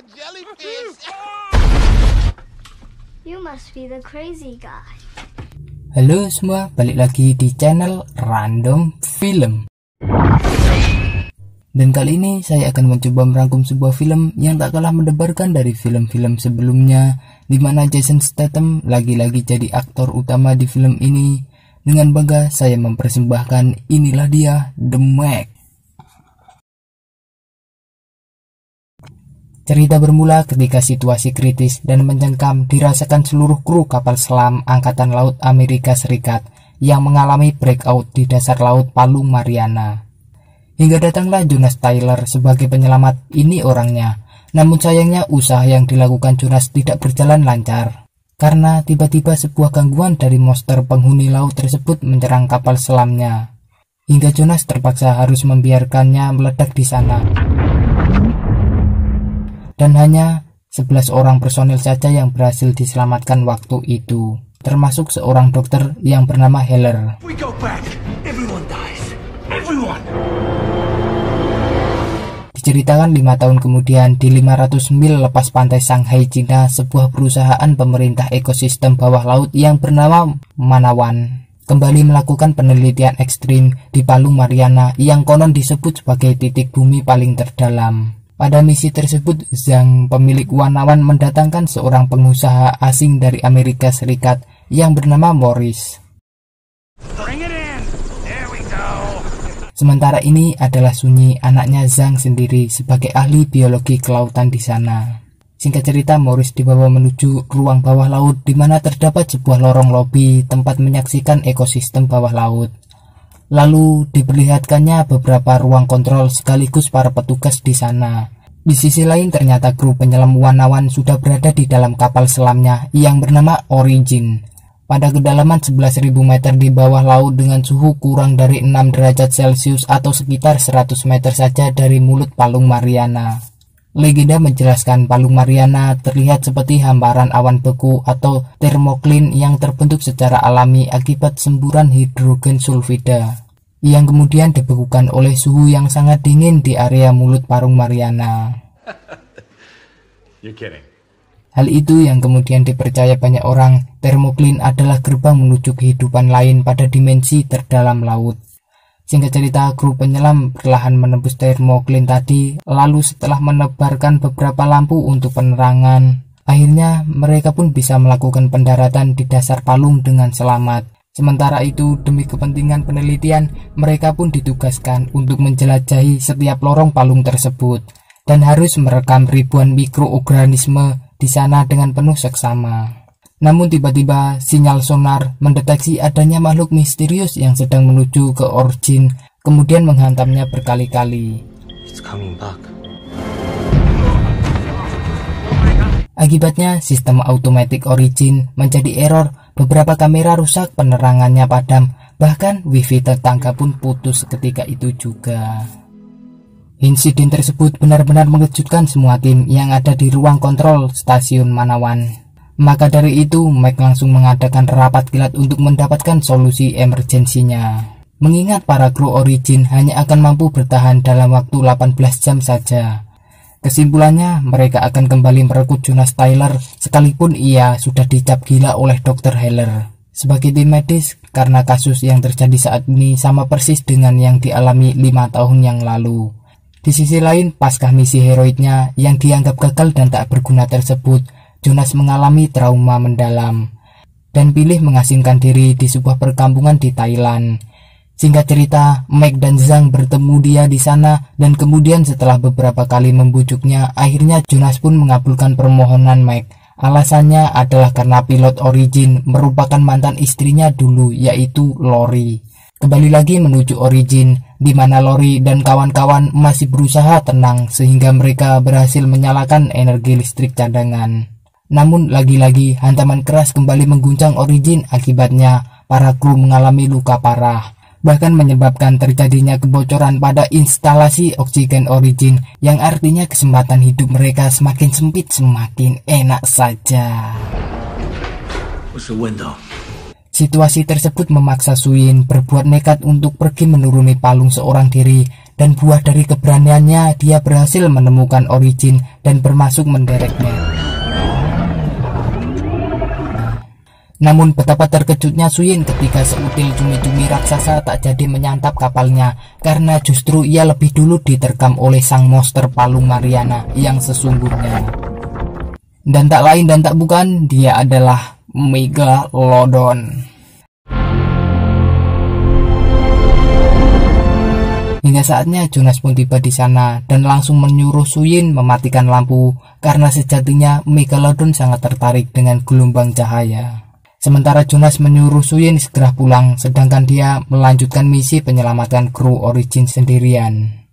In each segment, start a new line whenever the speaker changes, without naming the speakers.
jellyfish.
You must be the crazy guy.
Halo semua, balik lagi di channel Random Film. Dan kali ini saya akan mencoba merangkum sebuah film yang tak kalah mendebarkan dari film-film sebelumnya, di mana Jason Statham lagi-lagi jadi aktor utama di film ini. Dengan bangga saya mempersembahkan inilah dia, The Meg. Cerita bermula ketika situasi kritis dan mencengkam dirasakan seluruh kru kapal selam Angkatan Laut Amerika Serikat yang mengalami breakout di dasar laut Palung Mariana. Hingga datanglah Jonas Tyler sebagai penyelamat. Ini orangnya. Namun sayangnya usaha yang dilakukan Jonas tidak berjalan lancar, karena tiba-tiba sebuah gangguan dari monster penghuni laut tersebut menyerang kapal selamnya, hingga Jonas terpaksa harus membiarkannya meledak di sana. Dan hanya 11 orang personil saja yang berhasil diselamatkan waktu itu, termasuk seorang dokter yang bernama Heller. Diceritakan 5 tahun kemudian, di 500 mil lepas pantai Shanghai, Cina, sebuah perusahaan pemerintah ekosistem bawah laut yang bernama Manawan kembali melakukan penelitian ekstrim di Palung Mariana yang konon disebut sebagai titik bumi paling terdalam. Pada misi tersebut, Zhang, pemilik Manawan, mendatangkan seorang pengusaha asing dari Amerika Serikat yang bernama Morris. Sementara ini adalah Sunyi, anaknya Zhang sendiri, sebagai ahli biologi kelautan di sana. Singkat cerita, Morris dibawa menuju ruang bawah laut di mana terdapat sebuah lorong lobi tempat menyaksikan ekosistem bawah laut. Lalu diperlihatkannya beberapa ruang kontrol sekaligus para petugas di sana. Di sisi lain ternyata kru penyelam Manawan sudah berada di dalam kapal selamnya yang bernama Origin, pada kedalaman 11.000 meter di bawah laut dengan suhu kurang dari 6 derajat Celcius atau sekitar 100 meter saja dari mulut Palung Mariana. Legenda menjelaskan Palung Mariana terlihat seperti hamparan awan beku atau termoklin yang terbentuk secara alami akibat semburan hidrogen sulfida, yang kemudian dibekukan oleh suhu yang sangat dingin di area mulut Palung Mariana.
You're kidding.
Hal itu yang kemudian dipercaya banyak orang, termoklin adalah gerbang menuju kehidupan lain pada dimensi terdalam laut. Singkat cerita, kru penyelam perlahan menembus termoklin tadi, lalu setelah menebarkan beberapa lampu untuk penerangan, akhirnya mereka pun bisa melakukan pendaratan di dasar palung dengan selamat. Sementara itu, demi kepentingan penelitian, mereka pun ditugaskan untuk menjelajahi setiap lorong palung tersebut, dan harus merekam ribuan mikroorganisme di sana dengan penuh seksama. Namun tiba-tiba sinyal sonar mendeteksi adanya makhluk misterius yang sedang menuju ke Origin, kemudian menghantamnya berkali-kali. Akibatnya sistem automatic Origin menjadi error, beberapa kamera rusak, penerangannya padam, bahkan wifi tetangga pun putus ketika itu juga. Insiden tersebut benar-benar mengejutkan semua tim yang ada di ruang kontrol stasiun Manawan. Maka dari itu, Meg langsung mengadakan rapat kilat untuk mendapatkan solusi emergensinya. Mengingat para kru Origin hanya akan mampu bertahan dalam waktu 18 jam saja. Kesimpulannya, mereka akan kembali merekrut Jonas Tyler sekalipun ia sudah dicap gila oleh Dr. Heller sebagai tim medis, karena kasus yang terjadi saat ini sama persis dengan yang dialami 5 tahun yang lalu. Di sisi lain, pasca misi heroiknya yang dianggap gagal dan tak berguna tersebut, Jonas mengalami trauma mendalam dan pilih mengasingkan diri di sebuah perkampungan di Thailand. Singkat cerita, Meg dan Zhang bertemu dia di sana, dan kemudian setelah beberapa kali membujuknya, akhirnya Jonas pun mengabulkan permohonan Meg. Alasannya adalah karena pilot Origin merupakan mantan istrinya dulu, yaitu Lori. Kembali lagi menuju Origin, di mana Lori dan kawan-kawan masih berusaha tenang sehingga mereka berhasil menyalakan energi listrik cadangan. Namun lagi-lagi hantaman keras kembali mengguncang Origin, akibatnya para kru mengalami luka parah, bahkan menyebabkan terjadinya kebocoran pada instalasi oksigen Origin, yang artinya kesempatan hidup mereka semakin sempit, semakin enak saja. Situasi tersebut memaksa Suyin berbuat nekat untuk pergi menuruni palung seorang diri dan buah dari keberaniannya dia berhasil menemukan Origin dan bermasuk mendereknya. Namun betapa terkejutnya Suyin ketika seutil cumi-cumi raksasa tak jadi menyantap kapalnya, karena justru ia lebih dulu diterkam oleh sang monster Palung Mariana yang sesungguhnya. Dan tak lain dan tak bukan, dia adalah Megalodon. Hingga saatnya Jonas pun tiba di sana dan langsung menyuruh Suyin mematikan lampu karena sejatinya Megalodon sangat tertarik dengan gelombang cahaya. Sementara Jonas menyuruh Suyin segera pulang, sedangkan dia melanjutkan misi penyelamatan kru Origin sendirian.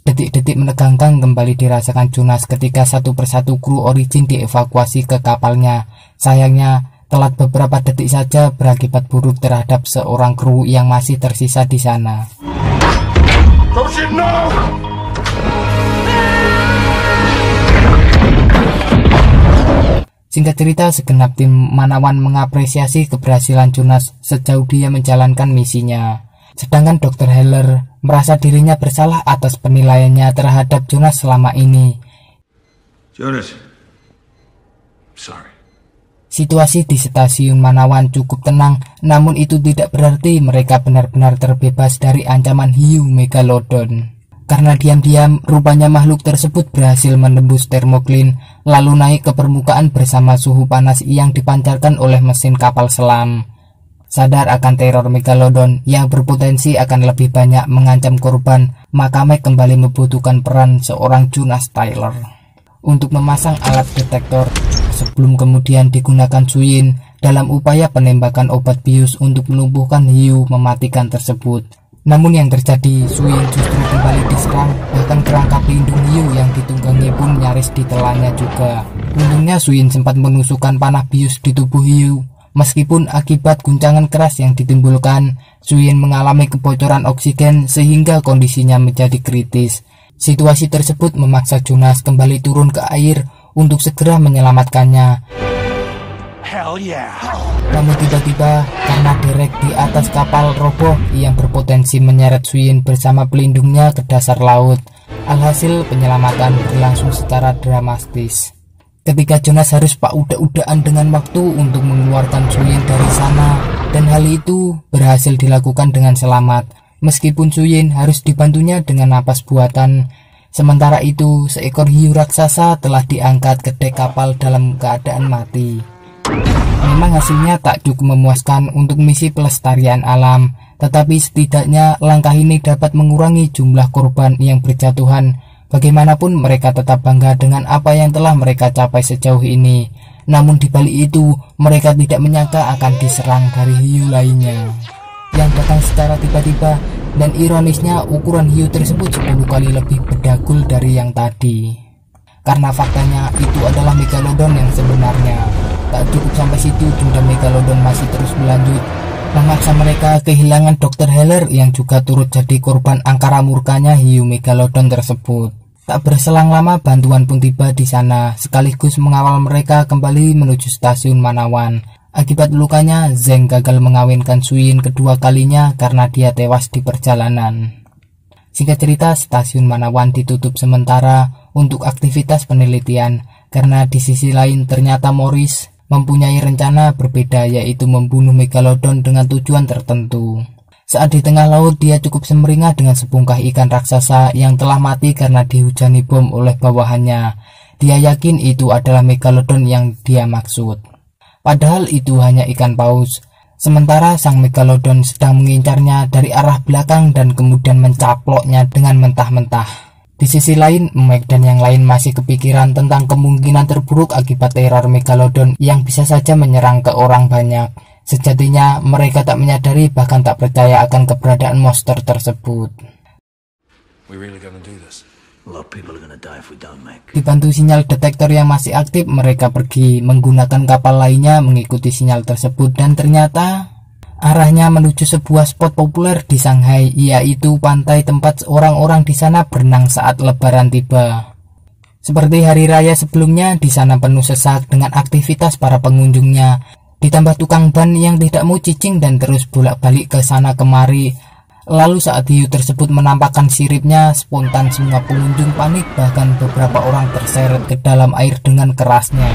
Detik-detik menegangkan kembali dirasakan Jonas ketika satu persatu kru Origin dievakuasi ke kapalnya. Sayangnya, telat beberapa detik saja berakibat buruk terhadap seorang kru yang masih tersisa di sana. Singkat cerita, segenap tim Manawan mengapresiasi keberhasilan Jonas sejauh dia menjalankan misinya. Sedangkan Dr. Heller merasa dirinya bersalah atas penilaiannya terhadap Jonas selama ini.
Jonas, sorry.
Situasi di stasiun Manawan cukup tenang, namun itu tidak berarti mereka benar-benar terbebas dari ancaman hiu Megalodon. Karena diam-diam rupanya makhluk tersebut berhasil menembus termoklin lalu naik ke permukaan bersama suhu panas yang dipancarkan oleh mesin kapal selam. Sadar akan teror Megalodon yang berpotensi akan lebih banyak mengancam korban, maka Meg kembali membutuhkan peran seorang Jonas Tyler untuk memasang alat detektor sebelum kemudian digunakan Suyin dalam upaya penembakan obat bius untuk melumpuhkan hiu mematikan tersebut. Namun yang terjadi, Suyin justru kembali diserang, bahkan kerangka pelindung hiu yang ditunggangi pun nyaris ditelannya juga. Untungnya Suyin sempat menusukkan panah bius di tubuh hiu. Meskipun akibat guncangan keras yang ditimbulkan, Suyin mengalami kebocoran oksigen sehingga kondisinya menjadi kritis. Situasi tersebut memaksa Jonas kembali turun ke air untuk segera menyelamatkannya.
Hell yeah.
Namun tiba-tiba karena derek di atas kapal roboh yang berpotensi menyeret Suyin bersama pelindungnya ke dasar laut. Alhasil penyelamatan berlangsung secara dramatis. Ketika Jonas harus udah-udahan dengan waktu untuk mengeluarkan Suyin dari sana, dan hal itu berhasil dilakukan dengan selamat. Meskipun Suyin harus dibantunya dengan napas buatan. Sementara itu seekor hiu raksasa telah diangkat ke dek kapal dalam keadaan mati. Memang hasilnya tak cukup memuaskan untuk misi pelestarian alam, tetapi setidaknya langkah ini dapat mengurangi jumlah korban yang berjatuhan. Bagaimanapun mereka tetap bangga dengan apa yang telah mereka capai sejauh ini. Namun di balik itu, mereka tidak menyangka akan diserang dari hiu lainnya yang datang secara tiba-tiba, dan ironisnya ukuran hiu tersebut 10 kali lebih bedagul dari yang tadi. Karena faktanya itu adalah Megalodon yang sebenarnya. Tak cukup sampai situ, dendam Megalodon masih terus berlanjut, memaksa mereka kehilangan Dr. Heller yang juga turut jadi korban angkara murkanya hiu Megalodon tersebut. Tak berselang lama bantuan pun tiba di sana, sekaligus mengawal mereka kembali menuju stasiun Manawan. Akibat lukanya, Zeng gagal mengawinkan Suyin kedua kalinya karena dia tewas di perjalanan. Singkat cerita, stasiun Manawan ditutup sementara untuk aktivitas penelitian, karena di sisi lain ternyata Morris mempunyai rencana berbeda, yaitu membunuh Megalodon dengan tujuan tertentu. Saat di tengah laut, dia cukup semeringah dengan sebungkah ikan raksasa yang telah mati karena dihujani bom oleh bawahannya. Dia yakin itu adalah Megalodon yang dia maksud. Padahal itu hanya ikan paus. Sementara sang Megalodon sedang mengincarnya dari arah belakang dan kemudian mencaploknya dengan mentah-mentah. Di sisi lain, Meg dan yang lain masih kepikiran tentang kemungkinan terburuk akibat teror Megalodon yang bisa saja menyerang ke orang banyak. Sejatinya mereka tak menyadari bahkan tak percaya akan keberadaan monster tersebut.
We really gonna do this?
Dibantu sinyal detektor yang masih aktif, mereka pergi menggunakan kapal lainnya mengikuti sinyal tersebut, dan ternyata arahnya menuju sebuah spot populer di Shanghai, yaitu pantai tempat orang-orang di sana berenang saat Lebaran tiba. Seperti hari raya sebelumnya, di sana penuh sesak dengan aktivitas para pengunjungnya, ditambah tukang ban yang tidak mau cicing dan terus bolak-balik ke sana kemari. Lalu saat hiu tersebut menampakkan siripnya, spontan semua pengunjung panik, bahkan beberapa orang terseret ke dalam air dengan kerasnya.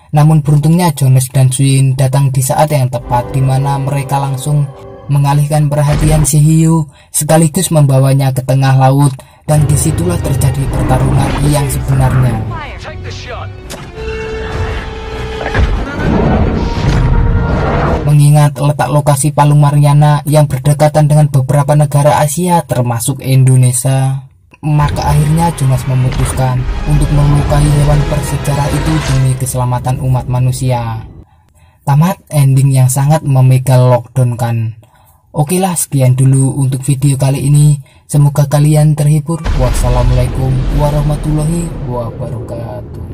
Namun beruntungnya Jonas dan Swin datang di saat yang tepat, di mana mereka langsung mengalihkan perhatian si hiu sekaligus membawanya ke tengah laut, dan disitulah terjadi pertarungan yang sebenarnya. Mengingat letak lokasi Palung Mariana yang berdekatan dengan beberapa negara Asia termasuk Indonesia, maka akhirnya Jonas memutuskan untuk melukai hewan bersejarah itu demi keselamatan umat manusia. Tamat ending yang sangat memegal-lockdown kan. Oke lah, sekian dulu untuk video kali ini. Semoga kalian terhibur. Wassalamualaikum warahmatullahi wabarakatuh.